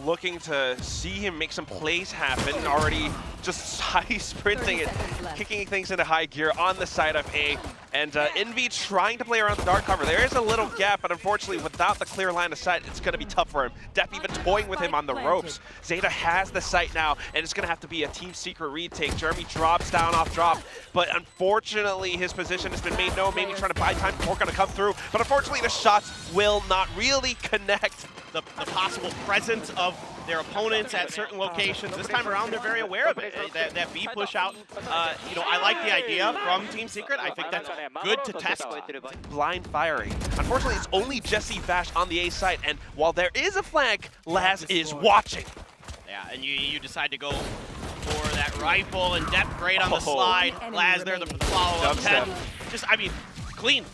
looking to see him make some plays happen. Already just high sprinting and kicking things into high gear on the side of A. And Envy trying to play around the dark cover. There is a little gap, but unfortunately, without the clear line of sight, it's going to be tough for him. Def even toying with him on the ropes. ZETA has the sight now, and it's going to have to be a team secret retake. Jeremy drops down off drop, but unfortunately, his position has been made known. Maybe trying to buy time before going to come through, but unfortunately, the shots will not really connect. The possible presence of their opponents at certain locations. This time around, they're very aware of it. That B push out, you know, I like the idea from Team Secret. I think that's good to test. Blind firing. Unfortunately, it's only Jesse Vash on the A side, and while there is a flank, Laz is watching. Yeah, and you decide to go for that rifle, and Depth great on the slide. Laz there, the follow-up 10. Just, I mean, clean.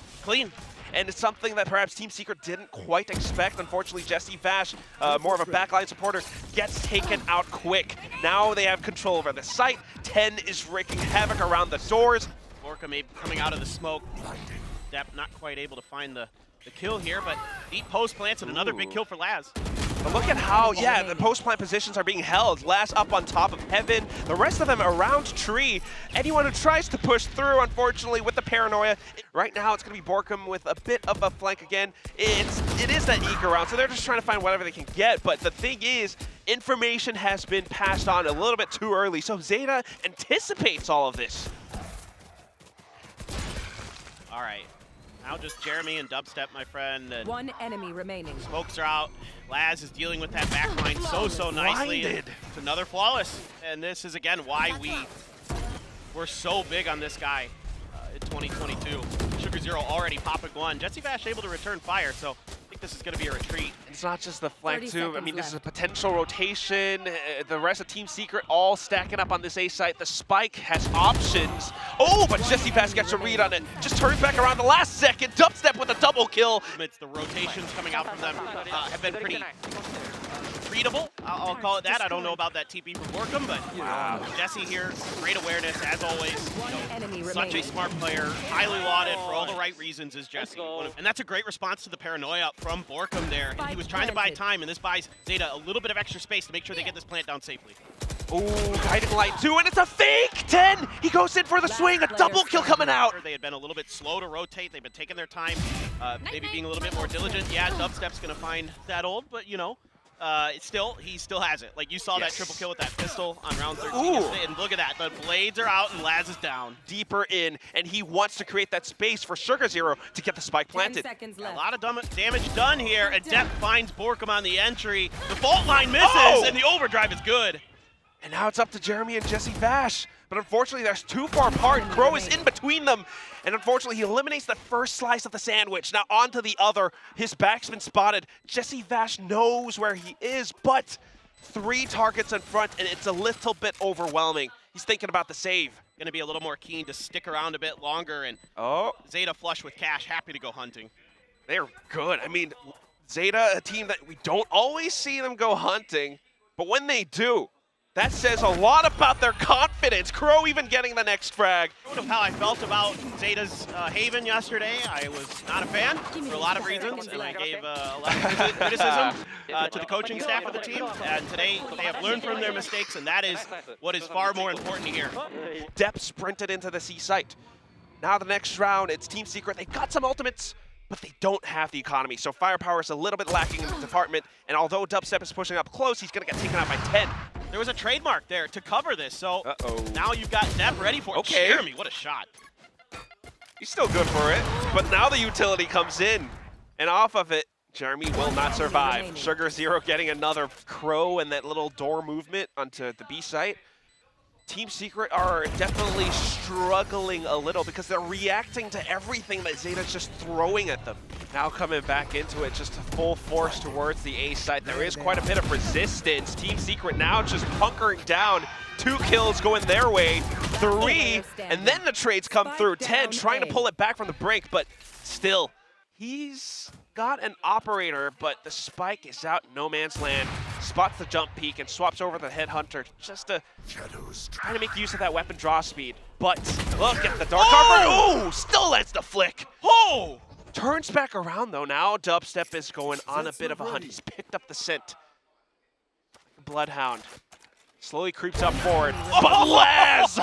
And it's something that perhaps Team Secret didn't quite expect. Unfortunately, Jesse Vash, more of a backline supporter, gets taken out quick. Now they have control over the site. 10 is wreaking havoc around the doors. Orca maybe coming out of the smoke. Depp not quite able to find the kill here, but deep post plants and another big kill for Laz. But look at how, yeah, the post-plant positions are being held. Laz up on top of Heaven, the rest of them around Tree. Anyone who tries to push through, unfortunately, with the paranoia. Right now, it's going to be Borkum with a bit of a flank again. It is that eager round, so they're just trying to find whatever they can get. But the thing is, information has been passed on a little bit too early, so ZETA anticipates all of this. All right. Now just Jeremy and Dubstep, my friend. And one enemy remaining. Smokes are out. Laz is dealing with that backline so nicely. It's another flawless. And this is, again, why we're so big on this guy in 2022. Sugar Zero already popping one. Jesse Vash able to return fire, so I think this is going to be a retreat. It's not just the flank, too. I mean, this is a potential rotation. The rest of Team Secret all stacking up on this A site. The Spike has options. Oh, but Jesse Vash gets a read on it. Just turns back around the last second. Dubstep with a double kill. It's the rotations coming out from them have been pretty readable. I'll call it that. I don't know about that TP from Borkum, but Jesse here, great awareness as always. You know, such a smart player, highly lauded for all the right reasons is Jesse. And that's a great response to the paranoia from Borkum there. He was trying to buy time, and this buys ZETA a little bit of extra space to make sure they get this plant down safely. Oh, guiding light too, and it's a fake! 10! He goes in for the swing, a double kill coming out! They had been a little bit slow to rotate. They've been taking their time, maybe being a little bit more diligent. Yeah, Dubstep's going to find that old, but you know, he still has it. Like you saw that triple kill with that pistol on round 13. And look at that, the blades are out and Laz is down. Deeper in, and he wants to create that space for Sugar Zero to get the spike planted. A lot of damage done here, and Depp finds Borkum on the entry. The fault line misses, and the overdrive is good. And now it's up to Jeremy and Jesse Vash. But unfortunately, they're too far apart. Crow is in between them. And unfortunately, he eliminates the first slice of the sandwich. Now onto the other. His back's been spotted. Jesse Vash knows where he is, but 3 targets in front, and it's a little bit overwhelming. He's thinking about the save. Going to be a little more keen to stick around a bit longer. And ZETA flush with cash, happy to go hunting. They're good. I mean, ZETA, a team that we don't always see them go hunting, but when they do, that says a lot about their confidence. Crow even getting the next frag. Of how I felt about ZETA's Haven yesterday. I was not a fan for a lot of reasons, and I gave a lot of criticism to the coaching staff of the team. And today, they have learned from their mistakes, and that is what is far more important here. Depp sprinted into the C site. Now the next round, it's Team Secret. They got some ultimates, but they don't have the economy. So firepower is a little bit lacking in the department. And although Dubstep is pushing up close, he's going to get taken out by 10. There was a trademark there to cover this, so now you've got Depp ready for it. Okay. Jeremy, what a shot. He's still good for it, but now the utility comes in. And off of it, Jeremy will not survive. Sugar Zero getting another Crow and that little door movement onto the B site. Team Secret are definitely struggling a little because they're reacting to everything that ZETA's just throwing at them. Now coming back into it, just full force towards the A site. There is quite a bit of resistance. Team Secret now just hunkering down. 2 kills going their way, 3, and then the trades come through. 10 trying to pull it back from the brink, but still, he's got an operator, but the spike is out in no man's land. Spots the jump peak and swaps over the headhunter just to try to make use of that weapon draw speed. But look at the dark cover. Oh, still lands the flick. Oh! Turns back around though. Now Dubstep is going on a bit of a hunt. He's picked up the scent. Bloodhound slowly creeps up forward. But Laz!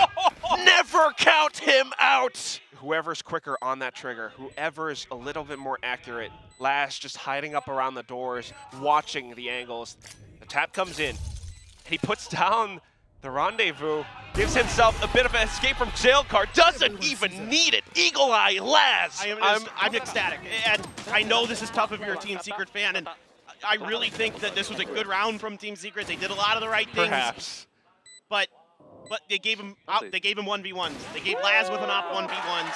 Never count him out! Whoever's quicker on that trigger, whoever is a little bit more accurate, Laz just hiding up around the doors, watching the angles. The tap comes in, and he puts down the rendezvous, gives himself a bit of an escape from jail card, doesn't even need it. Eagle Eye Laz! I'm ecstatic, and I know this is tough if you're a Team Secret fan, and I really think that this was a good round from Team Secret. They did a lot of the right things. Perhaps. But they gave him 1v1s. They gave Laz with an op 1v1s,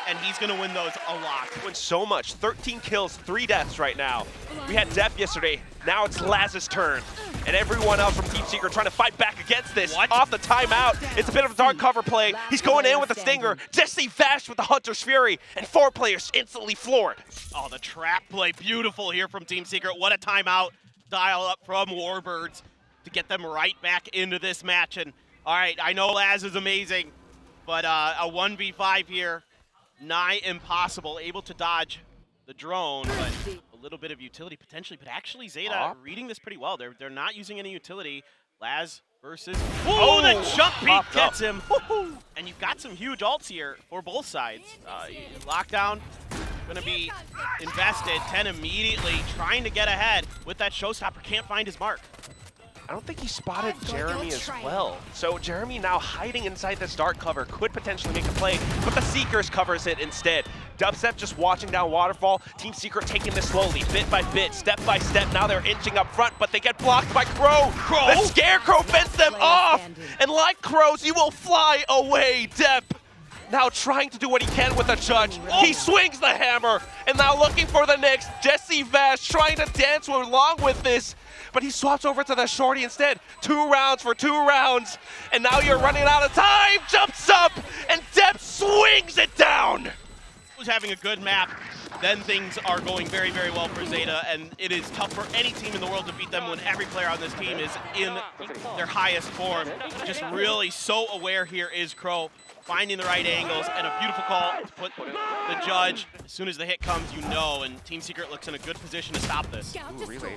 and he's gonna win those a lot. Wins so much. 13 kills, 3 deaths right now. We had Def yesterday. Now it's Laz's turn. And everyone else from Team Secret trying to fight back against this. What? Off the timeout. It's a bit of a dark cover play. He's going in with a stinger. Jesse Vash with the Hunter's Fury. And 4 players instantly floored. Oh, the trap play, beautiful here from Team Secret. What a timeout dial up from Warbirds to get them right back into this match. And all right, I know Laz is amazing, but a 1v5 here, nigh impossible. Able to dodge the drone, but a little bit of utility potentially. But actually, ZETA reading this pretty well. They're not using any utility. Laz versus. Oh, the jump beat gets him. And you've got some huge ults here for both sides. Lockdown gonna be invested. 10 immediately trying to get ahead with that showstopper. Can't find his mark. I don't think he spotted Jeremy as well. So Jeremy now hiding inside this dark cover could potentially make a play, but the Seekers covers it instead. Dubstep just watching down Waterfall. Team Secret taking this slowly, bit by bit, step by step. Now they're inching up front, but they get blocked by Crow. The Scarecrow fends them off, and like crows, you will fly away, Depp. Now trying to do what he can with the judge. He swings the hammer, and now looking for the next. Jesse Vash trying to dance along with this, but he swaps over to the shorty instead. 2 rounds for 2 rounds, and now you're running out of time. Jumps up, and Depp swings it down. Was having a good map, then things are going very, very well for ZETA, and it is tough for any team in the world to beat them when every player on this team is in their highest form. Just really so aware here is Crow, finding the right angles, and a beautiful call to put the judge. As soon as the hit comes, you know, and Team Secret looks in a good position to stop this. Ooh, really?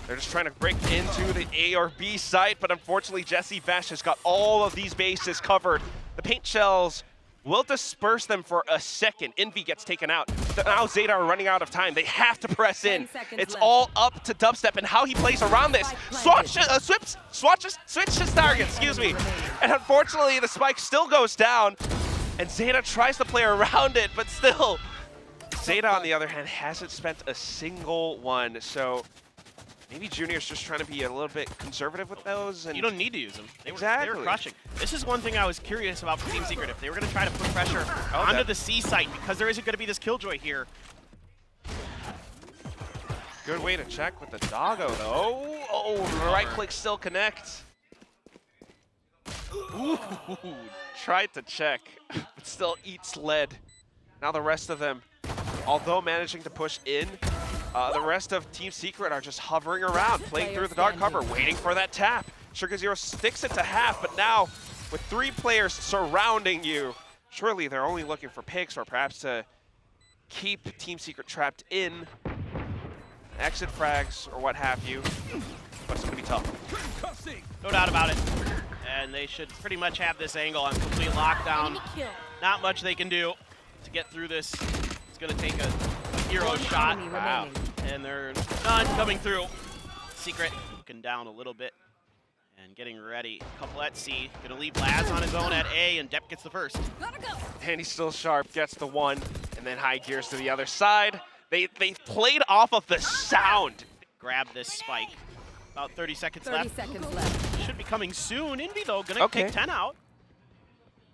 They're just trying to break into the A or B site, but unfortunately Jesse Vash has got all of these bases covered. The paint shells will disperse them for a second. Envy gets taken out. Now ZETA are running out of time. They have to press in. It's all up to Dubstep and how he plays around this. Switch his target, excuse me. And unfortunately, the spike still goes down, and ZETA tries to play around it, but still, ZETA, on the other hand, hasn't spent a single one, so maybe Junior's just trying to be a little bit conservative with those. And you don't need to use them. They exactly. were crushing. This is one thing I was curious about for Team Secret. If they were going to try to put pressure onto the C site, because there isn't going to be this Killjoy here. Good way to check with the doggo, though. Oh, the right click still connects. Ooh, tried to check, but still eats lead. Now the rest of them, although managing to push in, the rest of Team Secret are just hovering around, playing through the dark cover, waiting for that tap. Sugar Zero sticks it to half, but now with 3 players surrounding you, surely they're only looking for picks or perhaps to keep Team Secret trapped in exit frags or what have you. But it's going to be tough. No doubt about it. And they should pretty much have this angle on complete lockdown. Not much they can do to get through this. It's going to take a hero shot. Wow. And they're none coming through. Secret looking down a little bit and getting ready. Couple at C. Gonna leave Laz on his own at A, and Depp gets the first. And he's still sharp, gets the 1, and then high gears to the other side. They played off of the sound. Grab this spike. About 30 seconds 30 left. seconds left. Should be coming soon. Envy though, gonna take 10 out.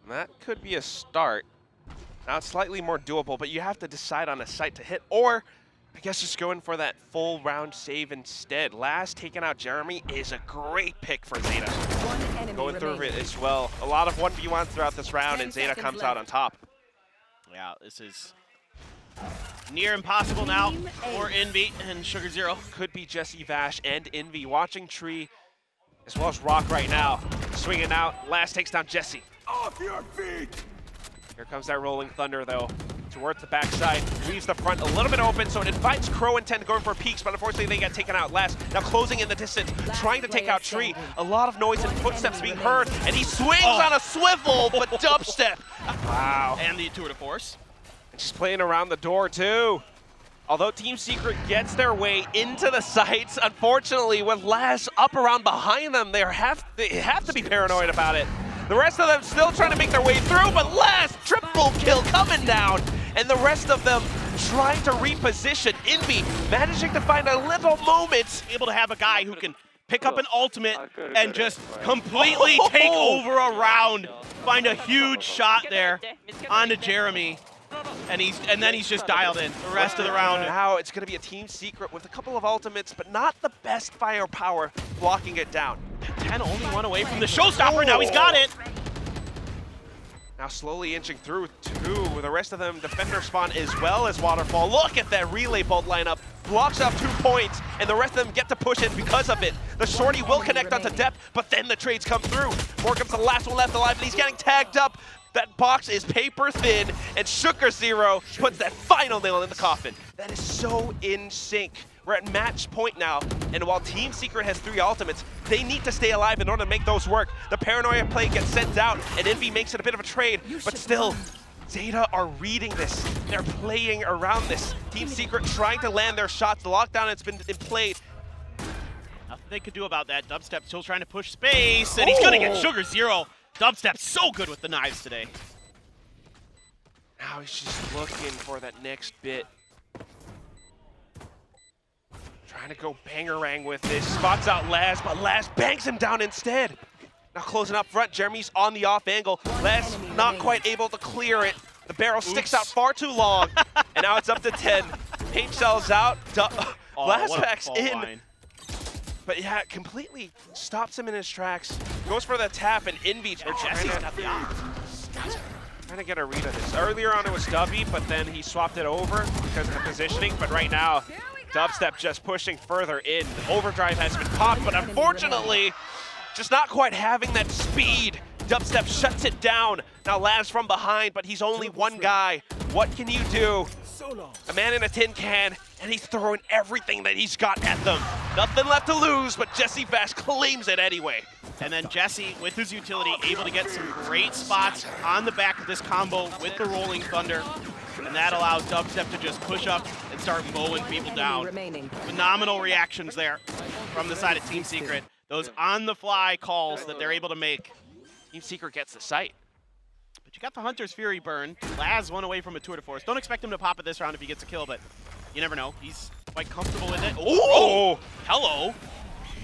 That could be a start. Now it's slightly more doable, but you have to decide on a site to hit, or I guess just going for that full round save instead. Laz taking out Jeremy is a great pick for ZETA. Going through it as well. A lot of 1v1s throughout this round, and ZETA comes out on top. Yeah, this is near impossible now for Envy and Sugar Zero. Could be Jesse Vash and Envy watching Tree, as well as Rock right now. Swinging out, Laz takes down Jesse. Off your feet! Here comes that Rolling Thunder, though. towards the backside, leaves the front a little bit open, so it invites Crow and 10 going for peeks, but unfortunately they get taken out last. Now closing in the distance, trying to take out Tree. A lot of noise and footsteps being heard, and he swings on a swivel, but dubstep. Wow. And the tour de force. And just playing around the door too. Although Team Secret gets their way into the sites, unfortunately with Laz up around behind them, they have to be paranoid about it. The rest of them still trying to make their way through, but Laz, triple kill coming down. And the rest of them trying to reposition. Envy managing to find a little moment. Able to have a guy who can pick up an ultimate and just completely take over a round. Find a huge shot there onto Jeremy. And then he's just dialed in the rest of the round. Now it's going to be a Team Secret with a couple of ultimates, but not the best firepower blocking it down. 10 only one away from the showstopper. Now he's got it. Now slowly inching through two. The rest of them defender spawn as well as Waterfall. Look at that relay bolt lineup. Blocks off 2 points, and the rest of them get to push in because of it. The shorty will connect onto depth, but then the trades come through. Morgan's the last one left alive, and he's getting tagged up. That box is paper thin, and Sugar Zero puts that final nail in the coffin. That is so in sync. We're at match point now, and while Team Secret has 3 ultimates, they need to stay alive in order to make those work. The paranoia play gets sent out, and Envy makes it a bit of a trade, but still, ZETA are reading this. They're playing around this. Team Secret trying to land their shots. The lockdown has been played. Nothing they could do about that. Dubstep still trying to push space, and he's gonna get Sugar Zero. Dubstep so good with the knives today. Now he's just looking for that next bit. Trying to go bangerang with this. Spots out Laz, but Laz bangs him down instead. Now closing up front, Jeremy's on the off angle. Laz not quite able to clear it. The barrel sticks out far too long, and now it's up to 10. Paint shells out. Laz backs in. Line. But yeah, completely stops him in his tracks. Goes for the tap, and Envy Jesse's got the op. trying to get a read of this. Earlier on it was Dubby, but then he swapped it over because of the positioning. But right now, Dubstep just pushing further in. The overdrive has been popped, but unfortunately, just not quite having that speed. Dubstep shuts it down. Now Laz from behind, but he's only one guy. What can you do? A man in a tin can, and he's throwing everything that he's got at them. Nothing left to lose, but Jesse Vash claims it anyway. And then Jesse, with his utility, able to get some great spots on the back of this combo with the Rolling Thunder. And that allows Dubstep to just push up and start mowing people down. Phenomenal reactions there from the side of Team Secret. Those on-the-fly calls that they're able to make. Team Secret gets the site. But you got the Hunter's Fury burn. Laz one away from a tour de force. Don't expect him to pop it this round if he gets a kill, but you never know. He's quite comfortable with it. Oh! Hello!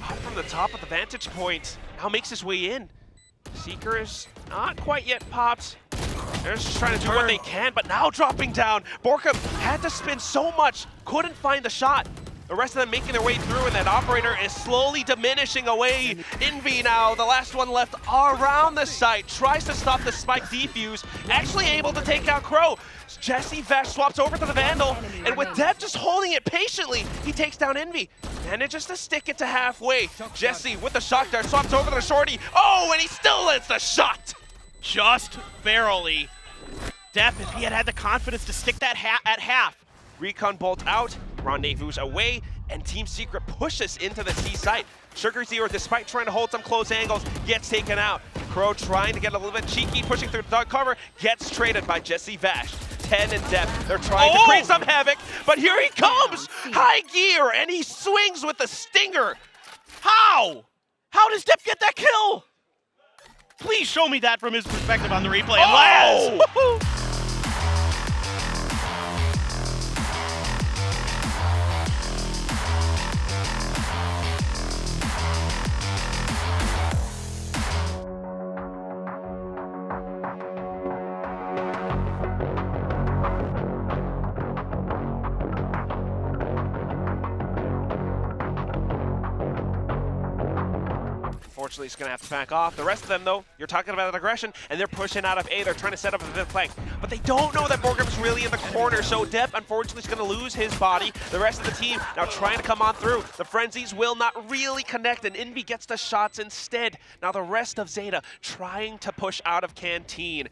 Up from the top of the vantage point. Now makes his way in. Seeker is not quite yet popped. They're just trying to do what they can, but now dropping down. Borkum had to spin so much, couldn't find the shot. The rest of them making their way through, and that operator is slowly diminishing away. Envy now, the last one left around the site, tries to stop the spike defuse, actually able to take out Crow. Jesse Vash swaps over to the Vandal, and with Dev just holding it patiently, he takes down Envy. Manages to stick it to halfway. Jesse with the shock dart swaps over to the shorty. Oh, and he still lands the shot! Just barely. Dev, if he had had the confidence to stick that at half. Recon bolt out, rendezvous away, and Team Secret pushes into the C site. Sugar Zero, despite trying to hold some close angles, gets taken out. Crow trying to get a little bit cheeky, pushing through the dog cover, gets traded by Jesse Vash. 10 in depth, they're trying to create some havoc, but here he comes! High gear, and he swings with the stinger. How? How does Depp get that kill? Please show me that from his perspective on the replay. And Laz! Unfortunately, he's going to have to back off. The rest of them, though, you're talking about aggression, and they're pushing out of A. They're trying to set up a fifth flank, but they don't know that Borgum's really in the corner, so Depp, unfortunately, is going to lose his body. The rest of the team now trying to come on through. The Frenzies will not really connect, and Envy gets the shots instead. Now the rest of ZETA trying to push out of Canteen.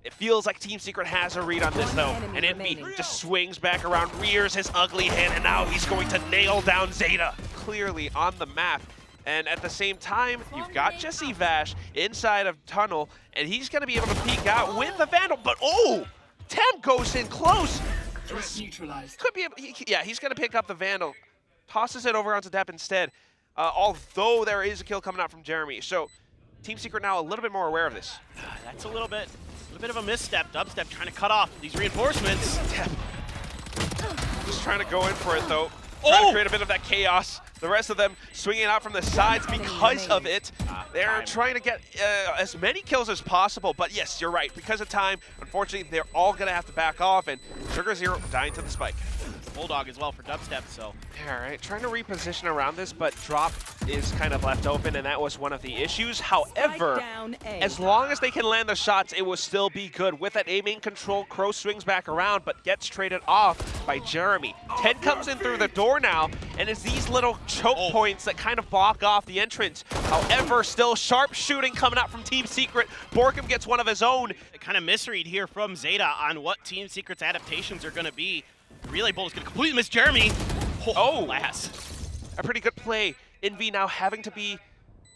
It feels like Team Secret has a read on this though, and Envy just swings back around, rears his ugly hand, and now he's going to nail down ZETA clearly on the map. And at the same time, you've got Jesse Vash inside of Tunnel, and he's going to be able to peek out with the Vandal, but oh! Tem goes in close! Neutralized. Could be, yeah, he's going to pick up the Vandal, tosses it over onto Depp instead, although there is a kill coming out from Jeremy. So Team Secret now a little bit more aware of this. That's a little bit of a misstep. Dubstep trying to cut off these reinforcements. Just trying to go in for it though. Trying to create a bit of that chaos. The rest of them swinging out from the sides because of it. They're trying to get as many kills as possible, but yes, you're right. Because of time, unfortunately, they're all going to have to back off, and Sugar Zero dying to the spike. Bulldog as well for Dubstep, so. All right, trying to reposition around this, but drop is kind of left open, and that was one of the issues. However, as long as they can land the shots, it will still be good. With that aiming control, Crow swings back around, but gets traded off by Jeremy. 10 comes in through the door now, and it's these little choke points that kind of block off the entrance. However, still sharp shooting coming out from Team Secret. Borkum gets one of his own. A kind of misread here from ZETA on what Team Secret's adaptations are going to be. Relay Bolt is going to completely miss Jeremy. Last. A pretty good play. Envy now having to be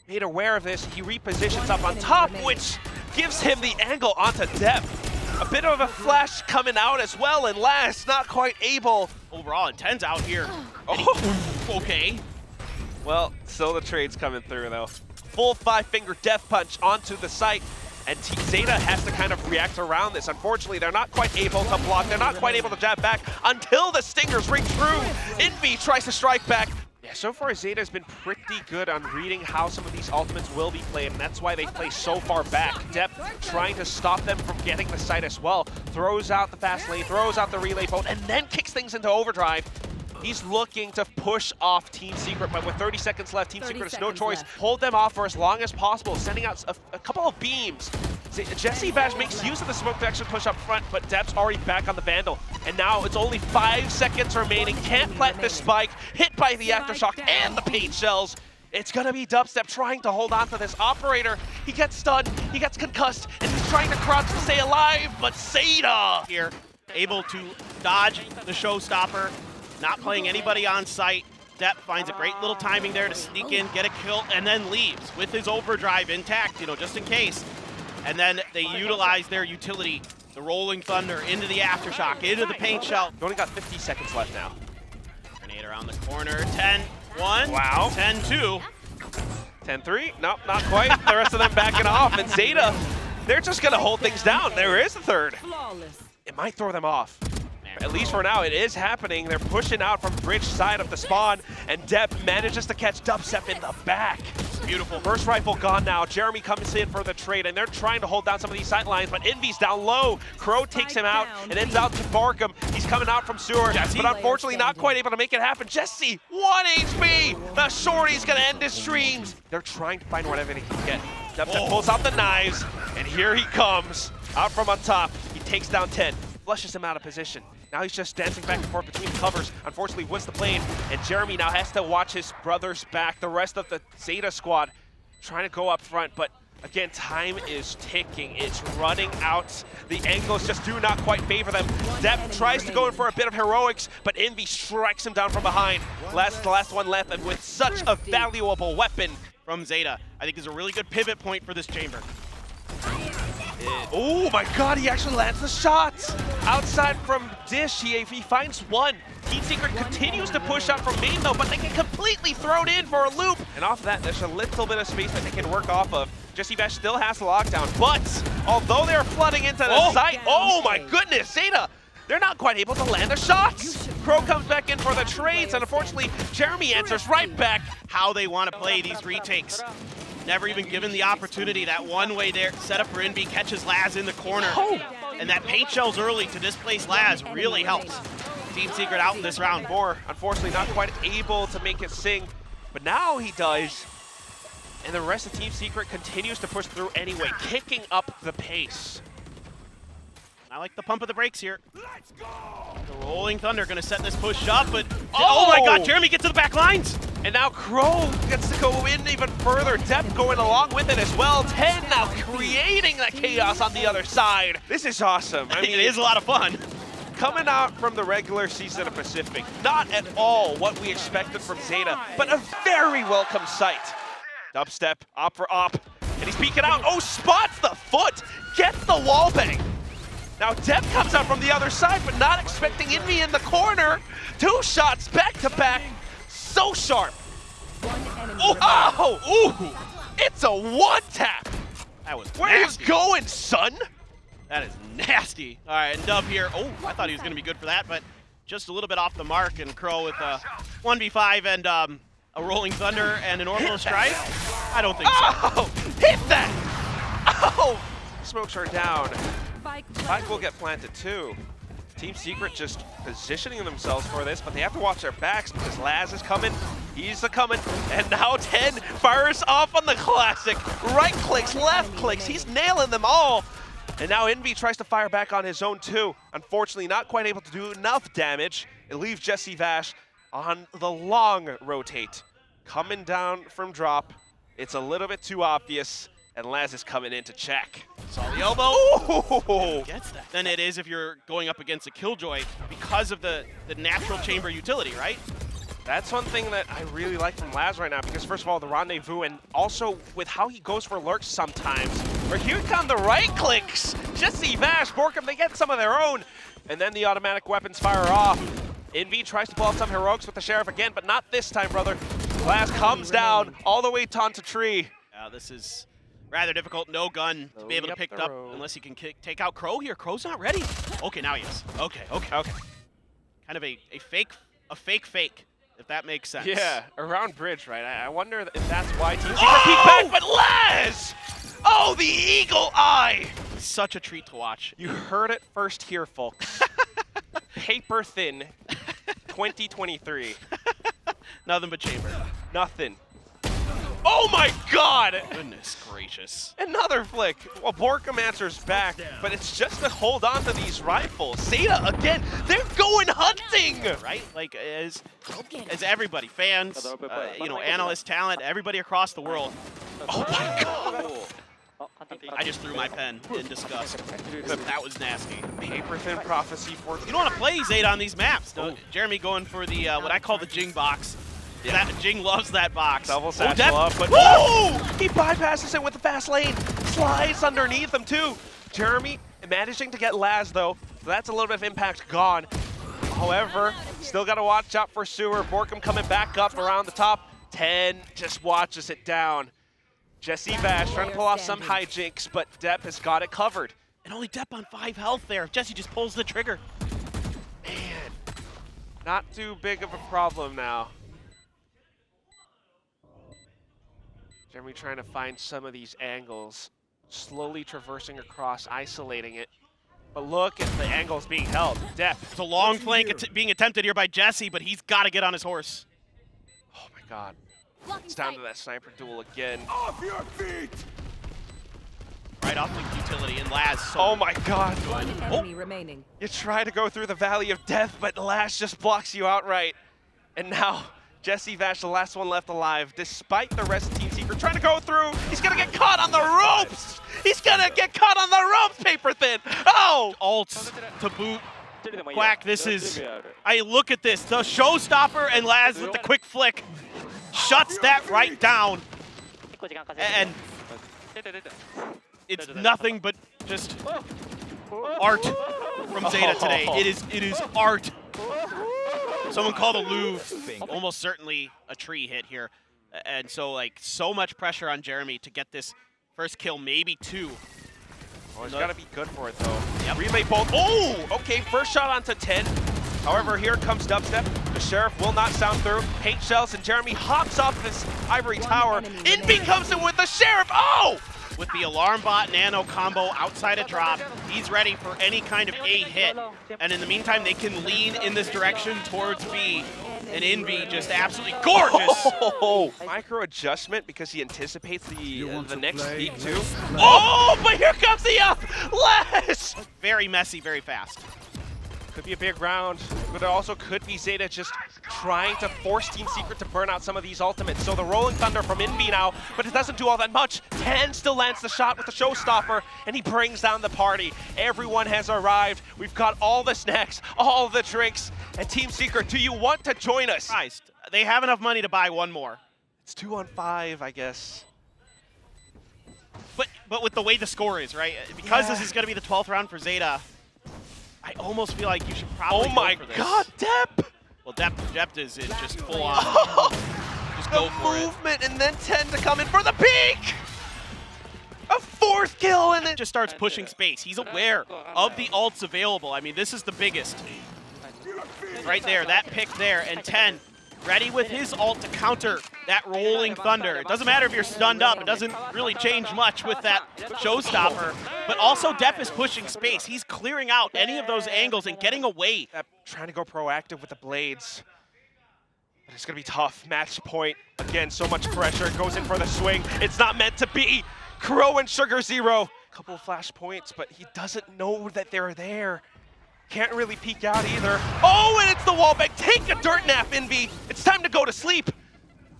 made aware of this. He repositions up on top, which gives him the angle onto Depp. A bit of a flash coming out as well, and Last not quite able. Overall, and 10's out here. Okay. Well, still the trade's coming through though. Full 5-finger death punch onto the site. And ZETA has to kind of react around this. Unfortunately, they're not quite able to block. They're not quite able to jab back until the stingers ring through. Envy tries to strike back. Yeah, so far ZETA has been pretty good on reading how some of these ultimates will be played, and that's why they play so far back. Depp trying to stop them from getting the site as well. Throws out the fast lane, throws out the relay boat, and then kicks things into overdrive. He's looking to push off Team Secret, but with 30 seconds left, Team Secret has no choice. Hold them off for as long as possible, sending out a couple of beams. Jesse Vash makes use of the smoke to actually push up front, but Depp's already back on the Vandal. And now it's only 5 seconds remaining. Can't plant this spike, hit by the Aftershock and the paint shells. It's gonna be Dubstep trying to hold on to this operator. He gets stunned, he gets concussed, and he's trying to crouch to stay alive, but ZETA here, able to dodge the showstopper. Not playing anybody on site. Depp finds a great little timing there to sneak in, get a kill, and then leaves with his overdrive intact, just in case. And then they utilize their utility, the Rolling Thunder, into the Aftershock, into the paint shell. You only got 50 seconds left now. Grenade around the corner, 10-1, wow. 10-2. 10-3, nope, not quite. The rest of them backing off, and ZETA, they're just gonna hold things down. There is the third. It might throw them off. At least for now, it is happening. They're pushing out from bridge side of the spawn, and Depp manages to catch Dubstep in the back. Beautiful. First rifle gone now. Jeremy comes in for the trade, and they're trying to hold down some of these sight lines, but Envy's down low. Crow takes him out and ends out to Borkum. He's coming out from sewer, but unfortunately not quite able to make it happen. Jesse, 1 HP! The shorty's gonna end his streams. They're trying to find whatever they can get. Dubstep pulls out the knives, and here he comes. Out from on top, he takes down 10, flushes him out of position. Now he's just dancing back and forth between covers. Unfortunately, wins the plane, and Jeremy now has to watch his brothers back. The rest of the ZETA squad trying to go up front, but again, time is ticking. It's running out. The angles just do not quite favor them. Depp tries to go in for a bit of heroics, but Envy strikes him down from behind. The last one left, and with such a valuable weapon from ZETA, I think is a really good pivot point for this chamber. Oh my god, he actually lands the shots! Outside from Dish, he finds one. Team Secret continues to push out from main though, but they get completely thrown in for a loop. And off of that, there's a little bit of space that they can work off of. Jesse Vash still has the lockdown, but although they're flooding into the site, oh my goodness, ZETA! They're not quite able to land the shots. Crow comes back in for the trades, and unfortunately, Jeremy answers right back. How they want to play these retakes. Never even given the opportunity. That one-way there set up for Envy, catches Laz in the corner. And that paint shells early to displace Laz really helps Team Secret out in this round. Unfortunately, not quite able to make it sing, but now he does. And the rest of Team Secret continues to push through anyway, kicking up the pace. I like the pump of the brakes here. The Rolling Thunder gonna set this push up, but oh my god, Jeremy gets to the back lines! And now Crow gets to go in even further. Depth going along with it as well. 10 now creating that chaos on the other side. This is awesome. I mean, it is a lot of fun. Coming out from the regular season of Pacific, not at all what we expected from ZETA, but a very welcome sight. Dubstep, op for op, and he's peeking out. Oh, spots the foot, gets the wall bang. Now Depth comes out from the other side, but not expecting Envy in the corner. 2 shots back to back, so sharp. Oh, ooh, it's a one tap. That was Where nasty. you going, son? That is nasty. All right, and Dub here. Oh, I thought he was going to be good for that, but just a little bit off the mark. And Crow with a 1v5 and a Rolling Thunder and an Orbital Strike. I don't think so. Oh, hit that! Oh, smokes are down. Spike will get planted too. Team Secret just positioning themselves for this, but they have to watch their backs because Laz is coming. He's coming, and now 10 fires off on the classic. Right clicks, left clicks, he's nailing them all. And now Envy tries to fire back on his own too. Unfortunately, not quite able to do enough damage. It leaves Jesse Vash on the long rotate. Coming down from drop. It's a little bit too obvious, and Laz is coming in to check. Saw the elbow. Ooh. Gets that. Than it is if you're going up against a Killjoy because of the natural chamber utility, right? That's one thing that I really like from Laz right now, because first of all, the rendezvous, and also with how he goes for lurks sometimes. Where here come the right clicks. Jesse Vash, Borkum, they get some of their own. And then the automatic weapons fire off. Envy tries to pull out some heroics with the Sheriff again, but not this time, brother. Laz comes down all the way onto tree. This is rather difficult. No gun to be able to pick up unless he can take out Crow here. Crow's not ready. Okay, now he is. Okay. Kind of a fake fake. If that makes sense. Yeah, around bridge, right? I wonder if that's why Team Secret peek back, but Laz! Oh, the eagle eye! Such a treat to watch. You heard it first here, folks. Paper thin, 2023. Nothing but chamber. Nothing. Oh my god! Goodness gracious. Another flick. Well, Borkum answers back, but it's just to hold on to these rifles. ZETA again, they're going hunting! Right? Like, as everybody, fans, analysts, talent, everybody across the world. Oh my god! I just threw my pen in disgust. That was nasty. Paper thin prophecy for... You don't want to play ZETA on these maps. Jeremy going for the, what I call the Jing box. Yeah. Jing loves that box. Double satchel up, but he bypasses it with the fast lane. Slides underneath him too. Jeremy managing to get Laz though, so that's a little bit of impact gone. However, still got to watch out for Sewer. Borkum coming back up around the top. 10 just watches it down. Jesse Vash trying to pull off some hijinks, but Depp has got it covered. And only Depp on 5 health there. Jesse just pulls the trigger. Man, not too big of a problem now. Jeremy trying to find some of these angles, slowly traversing across, isolating it. But look at the angles being held. Depp. It's a long flank being attempted here by Jesse, but he's got to get on his horse. Oh my god. It's down to that sniper duel again. Off your feet! Right off the utility, and Laz. Oh my god. One enemy remaining. You try to go through the Valley of Death, but Laz just blocks you outright. And now, Jesse Vash, the last one left alive, despite the rest of Team Secret trying to go through. He's gonna get caught on the ropes! He's gonna get caught on the ropes, Paper Thin! Oh! Ults to boot. Quack, this is... I look at this, the showstopper, and Laz with the quick flick shuts that right down. And it's nothing but just art from ZETA today. It is art. Someone called a Louvre, almost certainly a tree hit here. And so, like, so much pressure on Jeremy to get this first kill, maybe 2. Oh, he's got to be good for it, though. Yep. Relay bolt. Oh! Okay, first shot onto 10. However, here comes Dubstep. The Sheriff will not sound through. Paint shells, and Jeremy hops off this ivory tower. Envy comes in with the Sheriff. Oh! With the Alarm Bot Nano combo outside a drop, he's ready for any kind of A hit. And in the meantime, they can lean in this direction towards B. And Envy just absolutely gorgeous. Oh, micro adjustment because he anticipates the next peak too. Oh, but here comes the up! Laz! Very messy, very fast. Could be a big round, but it also could be ZETA just trying to force Team Secret to burn out some of these ultimates. So the Rolling Thunder from Invi now, but it doesn't do all that much. 10 still lands the shot with the showstopper, and he brings down the party. Everyone has arrived. We've got all the snacks, all the drinks. And Team Secret, do you want to join us? Christ, they have enough money to buy one more. It's 2-on-5, I guess. But with the way the score is, right? Because Yeah. this is going to be the 12th round for ZETA, I almost feel like you should probably Oh my go for this. god, Depp! Well, Depp is just full on. Just go The for it. movement and then 10 to come in for the peak! A fourth kill and it Just starts pushing space. He's aware of the ults available. I mean, this is the biggest. Right there, that pick there, and 10 ready with his ult to counter that Rolling Thunder. It doesn't matter if you're stunned up. It doesn't really change much with that showstopper. But also, Depp is pushing space. He's clearing out any of those angles and getting away. trying to go proactive with the blades. But it's going to be tough. Match point. Again, so much pressure. Goes in for the swing. It's not meant to be. Crow and Sugar Zero. Couple of flash points, but he doesn't know that they're there. Can't really peek out either. Oh, and it's the wallbang. Take a dirt nap, Envy. It's time to go to sleep.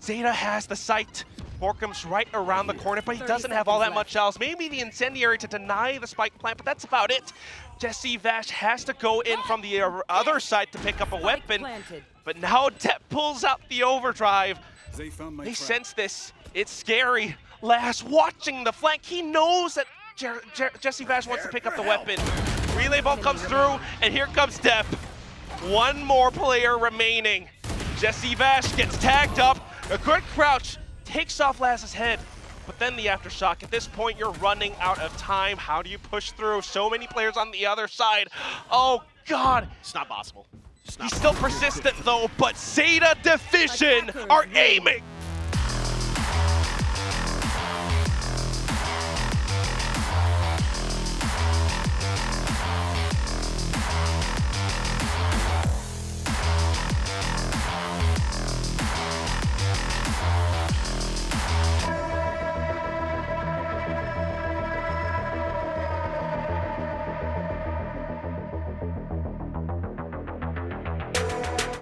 ZETA has the sight. Borkum's right around the corner, but he doesn't have all that much else. Maybe the incendiary to deny the spike plant, but that's about it. Jesse Vash has to go in from the other side to pick up a weapon. But now Depp pulls out the overdrive. They sense this. It's scary. Lass watching the flank. He knows that Jesse Vash wants to pick up the weapon. Relay ball comes through, and here comes Depp. One more player remaining. Jesse Vash gets tagged up. A good crouch takes off Lass's head, but then the aftershock. At this point, you're running out of time. How do you push through? So many players on the other side. Oh, God. It's not possible. He's still persistent, though, but ZETA Division are aiming.